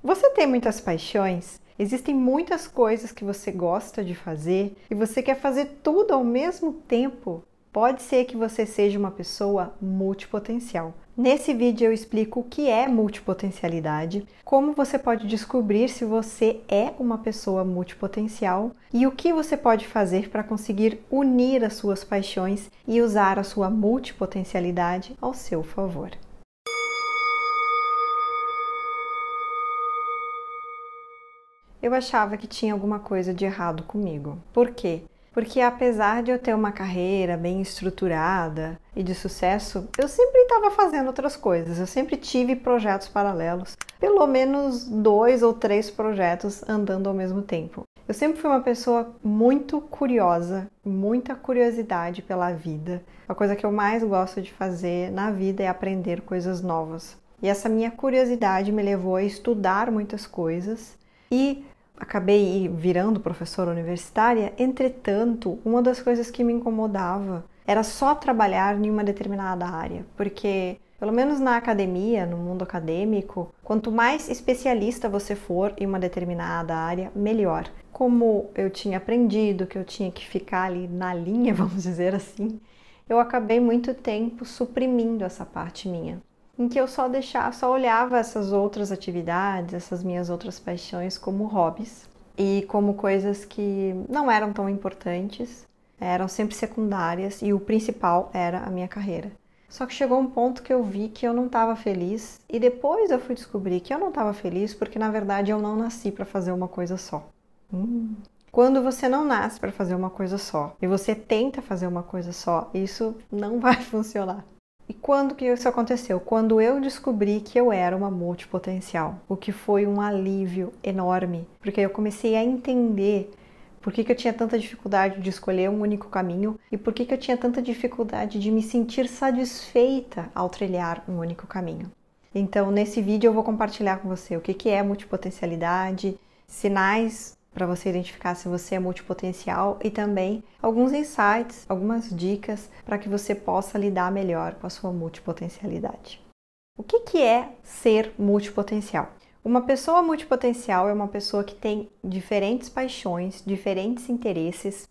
Você tem muitas paixões? Existem muitas coisas que você gosta de fazer e você quer fazer tudo ao mesmo tempo? Pode ser que você seja uma pessoa multipotencial. Nesse vídeo eu explico o que é multipotencialidade, como você pode descobrir se você é uma pessoa multipotencial e o que você pode fazer para conseguir unir as suas paixões e usar a sua multipotencialidade ao seu favor. Eu achava que tinha alguma coisa de errado comigo. Por quê? Porque apesar de eu ter uma carreira bem estruturada e de sucesso, eu sempre estava fazendo outras coisas. Eu sempre tive projetos paralelos, pelo menos 2 ou 3 projetos andando ao mesmo tempo. Eu sempre fui uma pessoa muito curiosa, muita curiosidade pela vida. A coisa que eu mais gosto de fazer na vida é aprender coisas novas. E essa minha curiosidade me levou a estudar muitas coisas e acabei virando professora universitária. Entretanto, uma das coisas que me incomodava era só trabalhar em uma determinada área, porque, pelo menos na academia, no mundo acadêmico, quanto mais especialista você for em uma determinada área, melhor. Como eu tinha aprendido que eu tinha que ficar ali na linha, vamos dizer assim, eu acabei muito tempo suprimindo essa parte minha, em que eu só olhava essas outras atividades, essas minhas outras paixões como hobbies e como coisas que não eram tão importantes, eram sempre secundárias e o principal era a minha carreira. Só que chegou um ponto que eu vi que eu não estava feliz e depois eu fui descobrir que eu não estava feliz porque na verdade eu não nasci para fazer uma coisa só. Quando você não nasce para fazer uma coisa só e você tenta fazer uma coisa só, isso não vai funcionar. E quando que isso aconteceu? Quando eu descobri que eu era uma multipotencial, o que foi um alívio enorme, porque eu comecei a entender por que eu tinha tanta dificuldade de escolher um único caminho e por que eu tinha tanta dificuldade de me sentir satisfeita ao trilhar um único caminho. Então, nesse vídeo eu vou compartilhar com você o que é multipotencialidade, sinais para você identificar se você é multipotencial e também alguns insights, algumas dicas para que você possa lidar melhor com a sua multipotencialidade. O que é ser multipotencial? Uma pessoa multipotencial é uma pessoa que tem diferentes paixões, diferentes interesses,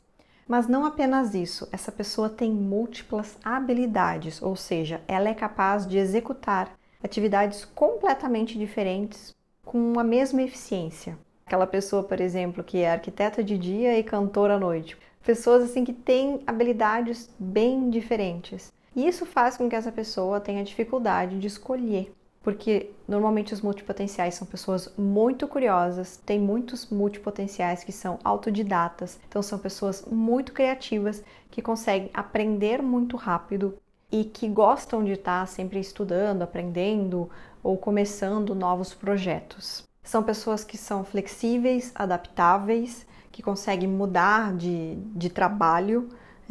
mas não apenas isso, essa pessoa tem múltiplas habilidades, ou seja, ela é capaz de executar atividades completamente diferentes com a mesma eficiência. Aquela pessoa, por exemplo, que é arquiteta de dia e cantora à noite. Pessoas assim que têm habilidades bem diferentes. E isso faz com que essa pessoa tenha dificuldade de escolher. Porque normalmente os multipotenciais são pessoas muito curiosas, tem muitos multipotenciais que são autodidatas, então são pessoas muito criativas que conseguem aprender muito rápido e que gostam de estar sempre estudando, aprendendo ou começando novos projetos. São pessoas que são flexíveis, adaptáveis, que conseguem mudar de trabalho.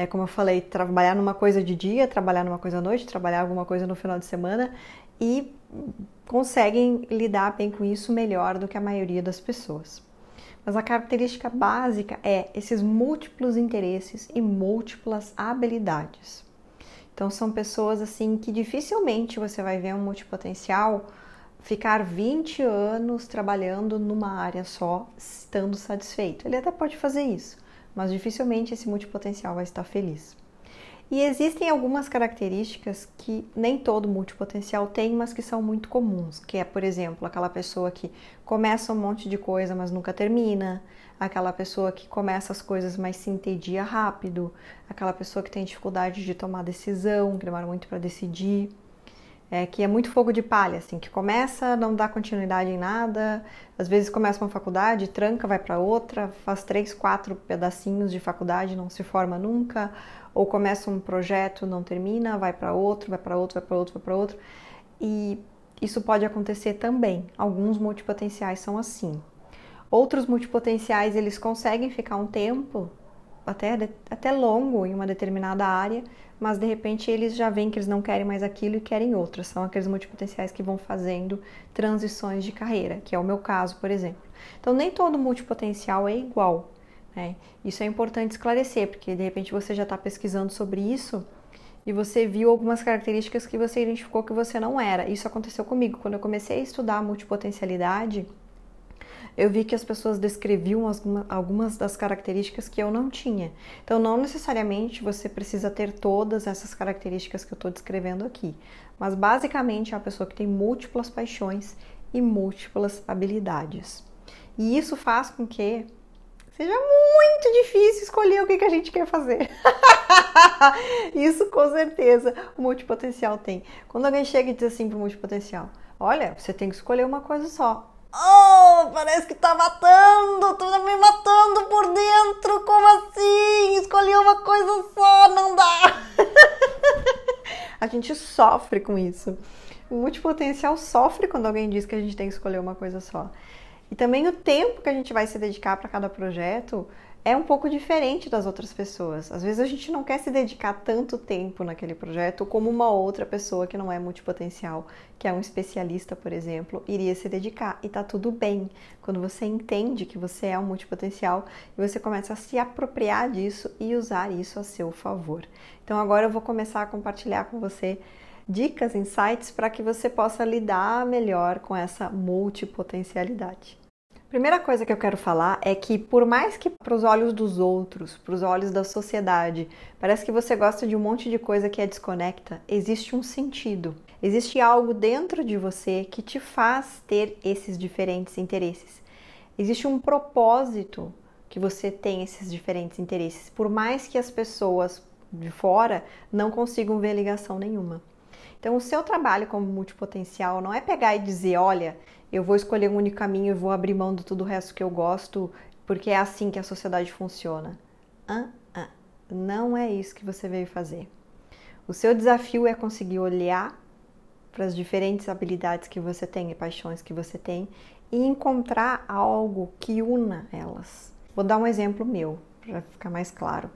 Como eu falei, trabalhar numa coisa de dia, trabalhar numa coisa à noite, trabalhar alguma coisa no final de semana e conseguem lidar bem com isso melhor do que a maioria das pessoas. Mas a característica básica é esses múltiplos interesses e múltiplas habilidades. Então são pessoas assim que dificilmente você vai ver um multipotencial ficar 20 anos trabalhando numa área só, estando satisfeito. Ele até pode fazer isso, mas dificilmente esse multipotencial vai estar feliz. E existem algumas características que nem todo multipotencial tem, mas que são muito comuns, que é, por exemplo, aquela pessoa que começa um monte de coisa, mas nunca termina, aquela pessoa que começa as coisas, mas se entedia rápido, aquela pessoa que tem dificuldade de tomar decisão, que demora muito para decidir, que é muito fogo de palha, assim, que começa, não dá continuidade em nada, às vezes começa uma faculdade, tranca, vai para outra, faz 3, 4 pedacinhos de faculdade, não se forma nunca, ou começa um projeto, não termina, vai para outro, vai para outro, vai para outro, vai para outro, e isso pode acontecer também. Alguns multipotenciais são assim. Outros multipotenciais, eles conseguem ficar um tempo, até longo em uma determinada área, mas de repente eles já veem que eles não querem mais aquilo e querem outras. São aqueles multipotenciais que vão fazendo transições de carreira, que é o meu caso, por exemplo. Então nem todo multipotencial é igual, né? Isso é importante esclarecer, porque de repente você já está pesquisando sobre isso e você viu algumas características que você identificou que você não era. Isso aconteceu comigo. Quando eu comecei a estudar multipotencialidade, eu vi que as pessoas descreviam algumas das características que eu não tinha. Então, não necessariamente você precisa ter todas essas características que eu estou descrevendo aqui, mas basicamente é uma pessoa que tem múltiplas paixões e múltiplas habilidades. E isso faz com que seja muito difícil escolher o que a gente quer fazer. Isso com certeza o multipotencial tem. Quando alguém chega e diz assim pro multipotencial: olha, você tem que escolher uma coisa só. Oh, parece que tá matando, tá me matando por dentro, como assim? Escolher uma coisa só, não dá. A gente sofre com isso. O multipotencial sofre quando alguém diz que a gente tem que escolher uma coisa só. E também o tempo que a gente vai se dedicar para cada projeto é um pouco diferente das outras pessoas. Às vezes a gente não quer se dedicar tanto tempo naquele projeto como uma outra pessoa que não é multipotencial, que é um especialista, por exemplo, iria se dedicar. E tá tudo bem quando você entende que você é um multipotencial e você começa a se apropriar disso e usar isso a seu favor. Então agora eu vou começar a compartilhar com você dicas, insights para que você possa lidar melhor com essa multipotencialidade. Primeira coisa que eu quero falar é que, por mais que para os olhos dos outros, para os olhos da sociedade, parece que você gosta de um monte de coisa que é desconecta, existe um sentido. Existe algo dentro de você que te faz ter esses diferentes interesses. Existe um propósito que você tem esses diferentes interesses, por mais que as pessoas de fora não consigam ver ligação nenhuma. Então, o seu trabalho como multipotencial não é pegar e dizer: olha, eu vou escolher um único caminho e vou abrir mão de tudo o resto que eu gosto, porque é assim que a sociedade funciona. Não é isso que você veio fazer. O seu desafio é conseguir olhar para as diferentes habilidades que você tem e paixões que você tem e encontrar algo que una elas. Vou dar um exemplo meu, para ficar mais claro.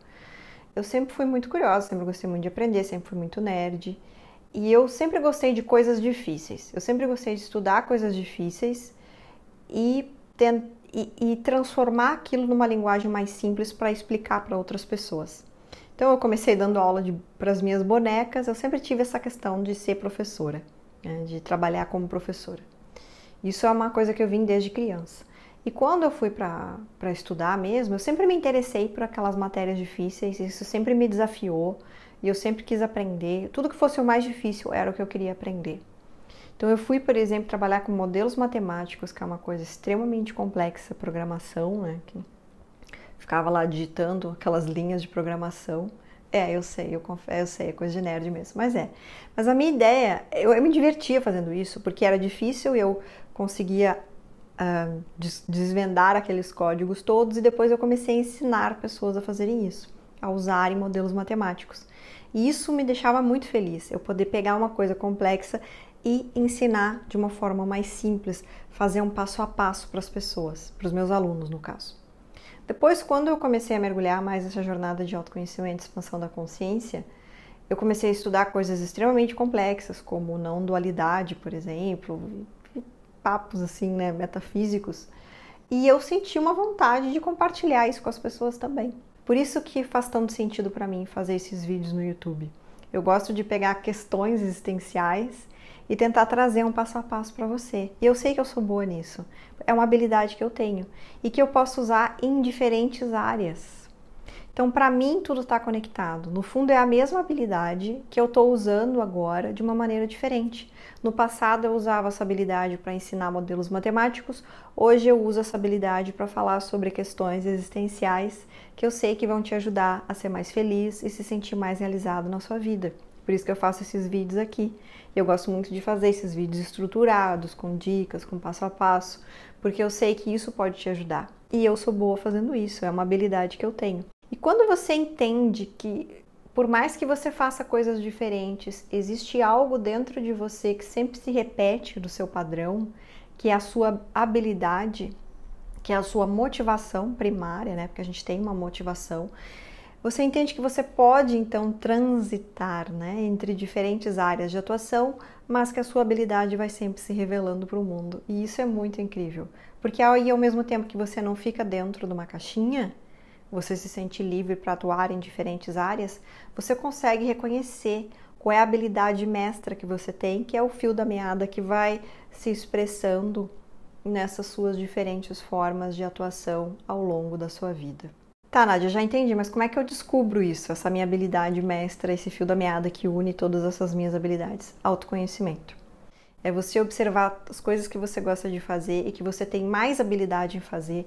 Eu sempre fui muito curiosa, sempre gostei muito de aprender, sempre fui muito nerd. E eu sempre gostei de coisas difíceis. Eu sempre gostei de estudar coisas difíceis e transformar aquilo numa linguagem mais simples para explicar para outras pessoas. Então eu comecei dando aula para as minhas bonecas. Eu sempre tive essa questão de ser professora, né, de trabalhar como professora. Isso é uma coisa que eu vim desde criança. E quando eu fui para estudar mesmo, eu sempre me interessei por aquelas matérias difíceis. Isso sempre me desafiou. E eu sempre quis aprender, tudo que fosse o mais difícil era o que eu queria aprender. Então eu fui, por exemplo, trabalhar com modelos matemáticos, que é uma coisa extremamente complexa, programação, né? Que ficava lá digitando aquelas linhas de programação. Eu sei, é coisa de nerd mesmo, mas é. Mas a minha ideia, eu me divertia fazendo isso, porque era difícil, eu conseguia desvendar aqueles códigos todos e depois eu comecei a ensinar pessoas a fazerem isso, a usarem modelos matemáticos. E isso me deixava muito feliz, eu poder pegar uma coisa complexa e ensinar de uma forma mais simples, fazer um passo a passo para as pessoas, para os meus alunos no caso. Depois, quando eu comecei a mergulhar mais nessa jornada de autoconhecimento e expansão da consciência, eu comecei a estudar coisas extremamente complexas, como não dualidade, por exemplo, papos assim, né, metafísicos, e eu senti uma vontade de compartilhar isso com as pessoas também. Por isso que faz tanto sentido para mim fazer esses vídeos no YouTube. Eu gosto de pegar questões existenciais e tentar trazer um passo a passo para você. E eu sei que eu sou boa nisso. É uma habilidade que eu tenho e que eu posso usar em diferentes áreas. Então, para mim, tudo está conectado. No fundo, é a mesma habilidade que eu estou usando agora de uma maneira diferente. No passado, eu usava essa habilidade para ensinar modelos matemáticos. Hoje, eu uso essa habilidade para falar sobre questões existenciais que eu sei que vão te ajudar a ser mais feliz e se sentir mais realizado na sua vida. Por isso que eu faço esses vídeos aqui. Eu gosto muito de fazer esses vídeos estruturados, com dicas, com passo a passo, porque eu sei que isso pode te ajudar. E eu sou boa fazendo isso, é uma habilidade que eu tenho. E quando você entende que, por mais que você faça coisas diferentes, existe algo dentro de você que sempre se repete do seu padrão, que é a sua habilidade, que é a sua motivação primária, né? Porque a gente tem uma motivação. Você entende que você pode, então, transitar, né, entre diferentes áreas de atuação, mas que a sua habilidade vai sempre se revelando para o mundo. E isso é muito incrível. Porque aí, ao mesmo tempo que você não fica dentro de uma caixinha, você se sente livre para atuar em diferentes áreas, você consegue reconhecer qual é a habilidade mestra que você tem, que é o fio da meada que vai se expressando nessas suas diferentes formas de atuação ao longo da sua vida. Tá, Nádia, já entendi, mas como é que eu descubro isso, essa minha habilidade mestra, esse fio da meada que une todas essas minhas habilidades? Autoconhecimento. É você observar as coisas que você gosta de fazer e que você tem mais habilidade em fazer.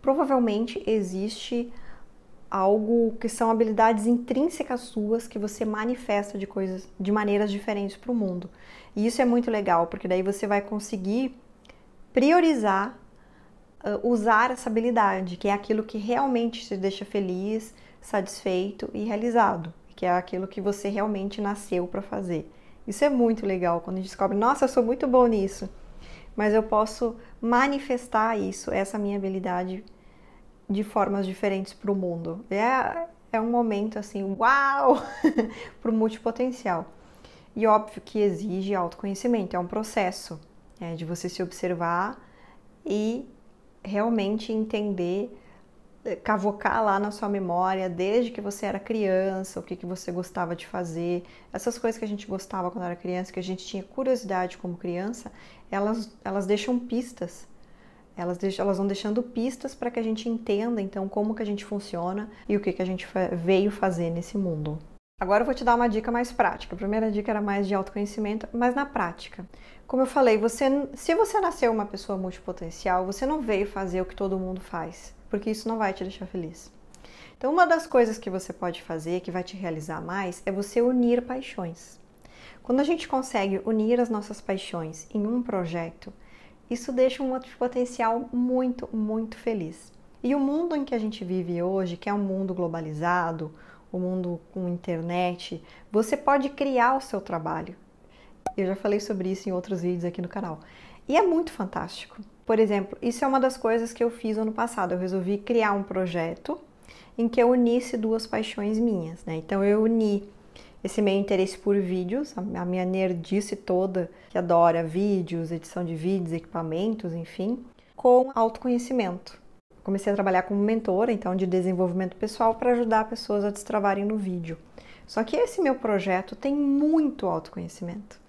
Provavelmente existe algo que são habilidades intrínsecas suas que você manifesta de maneiras diferentes para o mundo. E isso é muito legal, porque daí você vai conseguir priorizar usar essa habilidade, que é aquilo que realmente te deixa feliz, satisfeito e realizado, que é aquilo que você realmente nasceu para fazer. Isso é muito legal quando a gente descobre, nossa, eu sou muito bom nisso, mas eu posso manifestar isso, essa minha habilidade, de formas diferentes para o mundo. É um momento assim, uau, para o multipotencial. E óbvio que exige autoconhecimento, é um processo de você se observar e realmente entender, cavocar lá na sua memória, desde que você era criança, o que você gostava de fazer. Essas coisas que a gente gostava quando era criança, que a gente tinha curiosidade como criança, elas deixam pistas. Elas vão deixando pistas para que a gente entenda, então, como que a gente funciona e o que a gente veio fazer nesse mundo. Agora eu vou te dar uma dica mais prática. A primeira dica era mais de autoconhecimento, mas na prática. Como eu falei, se você nasceu uma pessoa multipotencial, você não veio fazer o que todo mundo faz, porque isso não vai te deixar feliz. Então, uma das coisas que você pode fazer, que vai te realizar mais, é você unir paixões. Quando a gente consegue unir as nossas paixões em um projeto, isso deixa um multipotencial muito, muito feliz. E o mundo em que a gente vive hoje, que é um mundo globalizado, o mundo com internet, você pode criar o seu trabalho. Eu já falei sobre isso em outros vídeos aqui no canal. E é muito fantástico. Por exemplo, isso é uma das coisas que eu fiz ano passado. Eu resolvi criar um projeto em que eu unisse duas paixões minhas, né? Então eu uni esse meu interesse por vídeos, a minha nerdice toda, que adora vídeos, edição de vídeos, equipamentos, enfim, com autoconhecimento. Comecei a trabalhar como mentora, então, de desenvolvimento pessoal para ajudar pessoas a destravarem no vídeo. Só que esse meu projeto tem muito autoconhecimento.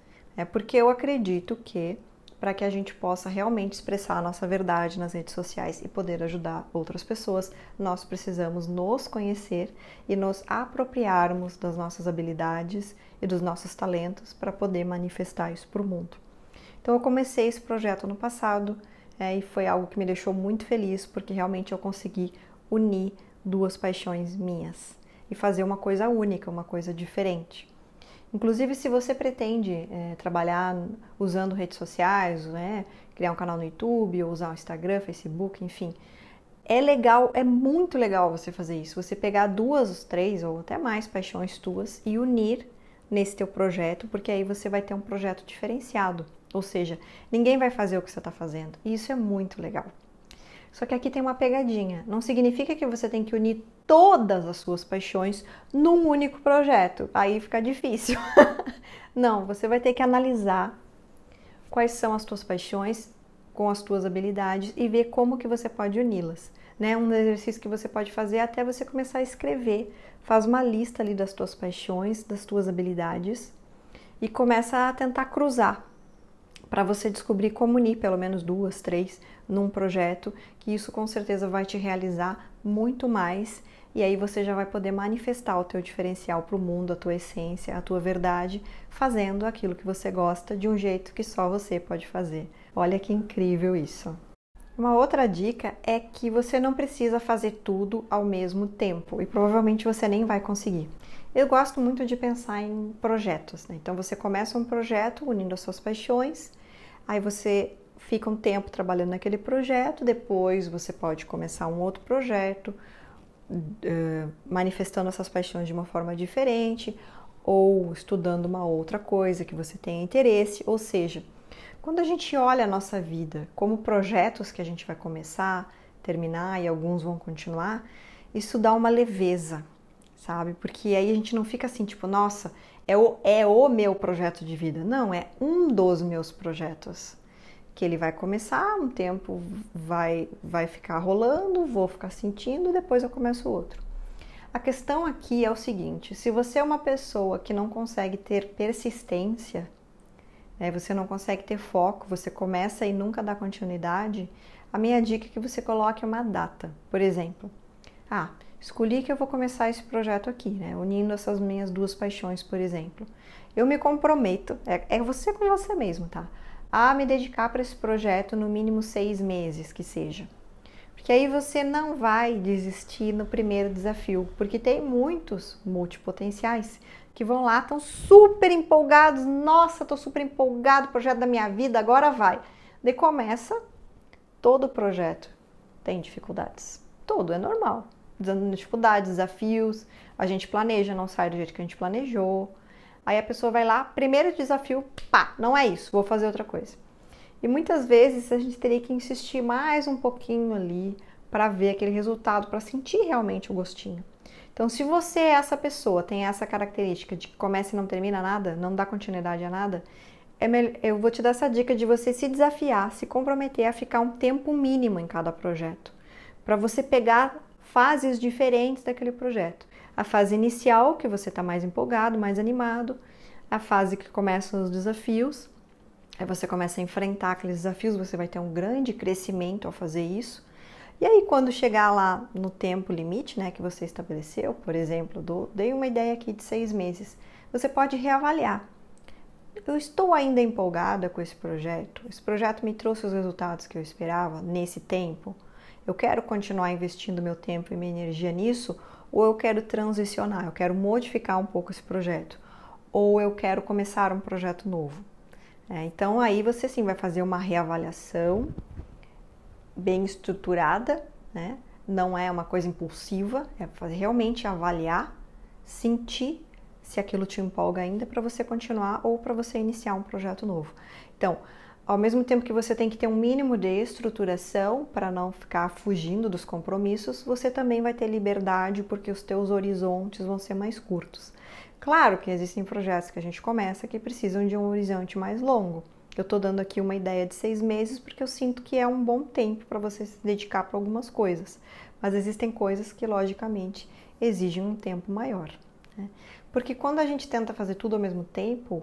Porque eu acredito que, para que a gente possa realmente expressar a nossa verdade nas redes sociais e poder ajudar outras pessoas, nós precisamos nos conhecer e nos apropriarmos das nossas habilidades e dos nossos talentos para poder manifestar isso para o mundo. Então, eu comecei esse projeto no passado, e foi algo que me deixou muito feliz, porque realmente eu consegui unir duas paixões minhas e fazer uma coisa única, uma coisa diferente. Inclusive, se você pretende trabalhar usando redes sociais, criar um canal no YouTube, ou usar o Instagram, Facebook, enfim, é legal, é muito legal você fazer isso. Você pegar 2, 3 ou até mais paixões tuas e unir nesse teu projeto, porque aí você vai ter um projeto diferenciado. Ou seja, ninguém vai fazer o que você está fazendo. E isso é muito legal. Só que aqui tem uma pegadinha. Não significa que você tem que unir todas as suas paixões num único projeto. Aí fica difícil. Não, você vai ter que analisar quais são as tuas paixões com as tuas habilidades e ver como que você pode uni-las. Um exercício que você pode fazer é até você começar a escrever. Faz uma lista ali das tuas paixões, das tuas habilidades e começa a tentar cruzar, para você descobrir como unir pelo menos 2, 3 num projeto, que isso com certeza vai te realizar muito mais, e aí você já vai poder manifestar o teu diferencial para o mundo, a tua essência, a tua verdade, fazendo aquilo que você gosta de um jeito que só você pode fazer. Olha que incrível isso! Uma outra dica é que você não precisa fazer tudo ao mesmo tempo, e provavelmente você nem vai conseguir. Eu gosto muito de pensar em projetos, né? Então você começa um projeto unindo as suas paixões, aí você fica um tempo trabalhando naquele projeto, depois você pode começar um outro projeto, manifestando essas paixões de uma forma diferente, ou estudando uma outra coisa que você tenha interesse. Ou seja, quando a gente olha a nossa vida como projetos que a gente vai começar, terminar e alguns vão continuar, isso dá uma leveza, sabe? Porque aí a gente não fica assim, tipo, nossa, é o meu projeto de vida. Não, é um dos meus projetos. Que ele vai começar, um tempo vai ficar rolando, vou ficar sentindo, depois eu começo outro. A questão aqui é o seguinte, se você é uma pessoa que não consegue ter persistência, você não consegue ter foco, você começa e nunca dá continuidade, a minha dica é que você coloque uma data. Por exemplo, escolhi que eu vou começar esse projeto aqui, né? Unindo essas minhas duas paixões, por exemplo. Eu me comprometo, é você com você mesmo, tá? A me dedicar para esse projeto no mínimo 6 meses, que seja. Porque aí você não vai desistir no primeiro desafio, porque tem muitos multipotenciais que vão lá, estão super empolgados, nossa, tô super empolgado, projeto da minha vida, agora vai. Daí começa, todo projeto tem dificuldades, todo, é normal. Dificuldades, desafios, a gente planeja, não sai do jeito que a gente planejou. Aí a pessoa vai lá, primeiro desafio, não é isso, vou fazer outra coisa. E muitas vezes a gente teria que insistir mais um pouquinho ali para ver aquele resultado, para sentir realmente o gostinho. Então, se você é essa pessoa, tem essa característica de que começa e não termina nada, não dá continuidade a nada, eu vou te dar essa dica de você se desafiar, se comprometer a ficar um tempo mínimo em cada projeto, para você pegar fases diferentes daquele projeto. A fase inicial, que você está mais empolgado, mais animado, a fase que começam os desafios, aí você começa a enfrentar aqueles desafios, você vai ter um grande crescimento ao fazer isso. E aí, quando chegar lá no tempo limite, né, que você estabeleceu, por exemplo, dei uma ideia aqui de 6 meses, você pode reavaliar. Eu estou ainda empolgada com esse projeto me trouxe os resultados que eu esperava nesse tempo, eu quero continuar investindo meu tempo e minha energia nisso, ou eu quero transicionar, eu quero modificar um pouco esse projeto, ou eu quero começar um projeto novo. Então aí você sim vai fazer uma reavaliação bem estruturada, né? Não é uma coisa impulsiva, é fazer realmente avaliar, sentir se aquilo te empolga ainda para você continuar ou para você iniciar um projeto novo. Então, ao mesmo tempo que você tem que ter um mínimo de estruturação para não ficar fugindo dos compromissos, você também vai ter liberdade porque os teus horizontes vão ser mais curtos. Claro que existem projetos que a gente começa que precisam de um horizonte mais longo. Eu estou dando aqui uma ideia de 6 meses porque eu sinto que é um bom tempo para você se dedicar para algumas coisas. Mas existem coisas que, logicamente, exigem um tempo maior, né? Porque quando a gente tenta fazer tudo ao mesmo tempo,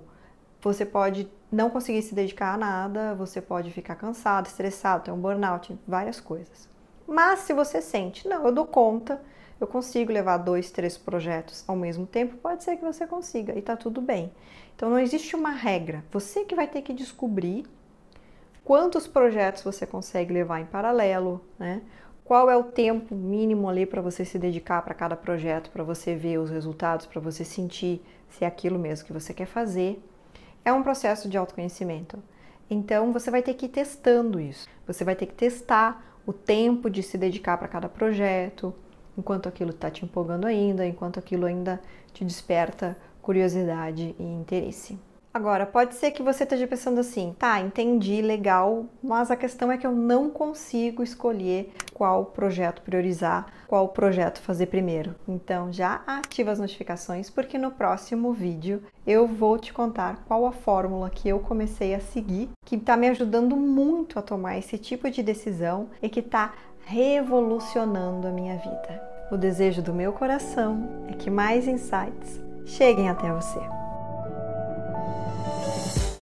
você pode não conseguir se dedicar a nada, você pode ficar cansado, estressado, ter um burnout, várias coisas. Mas se você sente, não, eu dou conta, eu consigo levar 2, 3 projetos ao mesmo tempo, pode ser que você consiga e tá tudo bem. Então não existe uma regra, você que vai ter que descobrir quantos projetos você consegue levar em paralelo, né? Qual é o tempo mínimo ali para você se dedicar para cada projeto, para você ver os resultados, para você sentir se é aquilo mesmo que você quer fazer. É um processo de autoconhecimento. Então você vai ter que ir testando isso. Você vai ter que testar o tempo de se dedicar para cada projeto, enquanto aquilo está te empolgando ainda, enquanto aquilo ainda te desperta curiosidade e interesse. Agora, pode ser que você esteja pensando assim, tá, entendi, legal, mas a questão é que eu não consigo escolher qual projeto priorizar, qual projeto fazer primeiro. Então, já ativa as notificações, porque no próximo vídeo eu vou te contar qual a fórmula que eu comecei a seguir, que está me ajudando muito a tomar esse tipo de decisão e que está revolucionando a minha vida. O desejo do meu coração é que mais insights cheguem até você.